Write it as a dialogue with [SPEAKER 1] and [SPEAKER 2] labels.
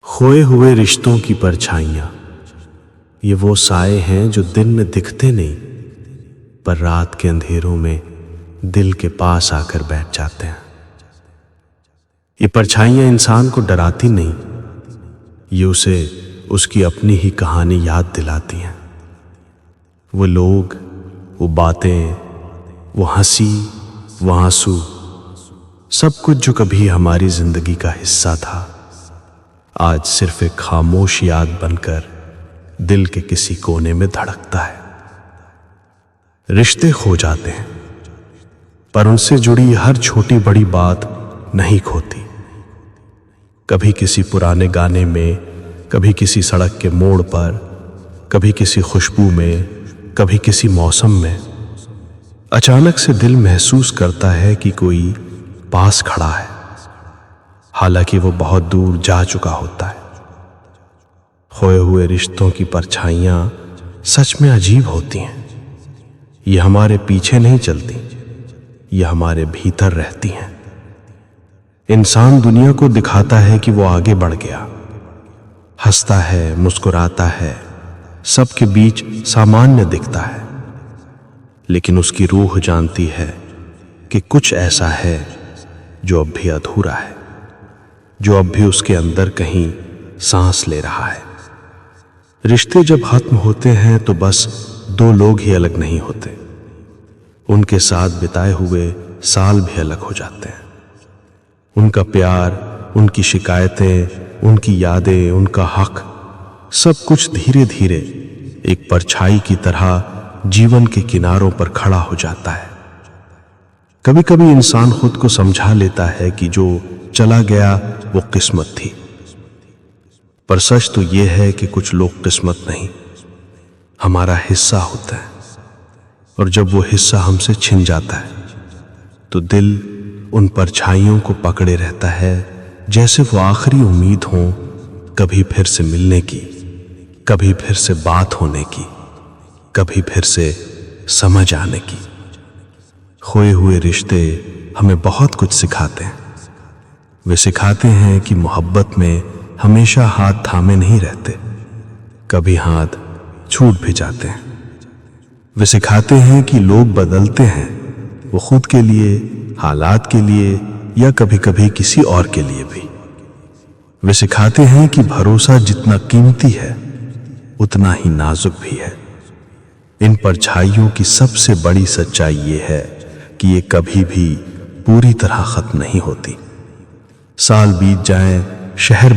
[SPEAKER 1] खोए हुए रिश्तों की परछाइयां, ये वो साए हैं जो दिन में दिखते नहीं, पर रात के अंधेरों में दिल के पास आकर बैठ जाते हैं। ये परछाइयां इंसान को डराती नहीं, ये उसे उसकी अपनी ही कहानी याद दिलाती हैं। वो लोग, वो बातें, वो हंसी, वो आंसू, सब कुछ जो कभी हमारी जिंदगी का हिस्सा था, आज सिर्फ एक खामोश याद बनकर दिल के किसी कोने में धड़कता है। रिश्ते खो जाते हैं, पर उनसे जुड़ी हर छोटी बड़ी बात नहीं खोती। कभी किसी पुराने गाने में, कभी किसी सड़क के मोड़ पर, कभी किसी खुशबू में, कभी किसी मौसम में अचानक से दिल महसूस करता है कि कोई पास खड़ा है, हालांकि वो बहुत दूर जा चुका होता है। खोए हुए रिश्तों की परछाइयां सच में अजीब होती हैं। ये हमारे पीछे नहीं चलती, ये हमारे भीतर रहती हैं। इंसान दुनिया को दिखाता है कि वो आगे बढ़ गया, हंसता है, मुस्कुराता है, सबके बीच सामान्य दिखता है, लेकिन उसकी रूह जानती है कि कुछ ऐसा है जो अब भी अधूरा है, जो अब भी उसके अंदर कहीं सांस ले रहा है। रिश्ते जब खत्म होते हैं तो बस दो लोग ही अलग नहीं होते, उनके साथ बिताए हुए साल भी अलग हो जाते हैं। उनका प्यार, उनकी शिकायतें, उनकी यादें, उनका हक, सब कुछ धीरे धीरे एक परछाई की तरह जीवन के किनारों पर खड़ा हो जाता है। कभी कभी इंसान खुद को समझा लेता है कि जो चला गया वो किस्मत थी, पर सच तो यह है कि कुछ लोग किस्मत नहीं, हमारा हिस्सा होता है, और जब वो हिस्सा हमसे छिन जाता है तो दिल उन परछाइयों को पकड़े रहता है, जैसे वो आखिरी उम्मीद हो कभी फिर से मिलने की, कभी फिर से बात होने की, कभी फिर से समझ आने की। खोए हुए रिश्ते हमें बहुत कुछ सिखाते हैं। वे सिखाते हैं कि मोहब्बत में हमेशा हाथ थामे नहीं रहते, कभी हाथ छूट भी जाते हैं। वे सिखाते हैं कि लोग बदलते हैं, वो खुद के लिए, हालात के लिए, या कभी कभी किसी और के लिए भी। वे सिखाते हैं कि भरोसा जितना कीमती है उतना ही नाजुक भी है। इन परछाइयों की सबसे बड़ी सच्चाई ये है कि ये कभी भी पूरी तरह खत्म नहीं होती। साल बीत जाएं, शहर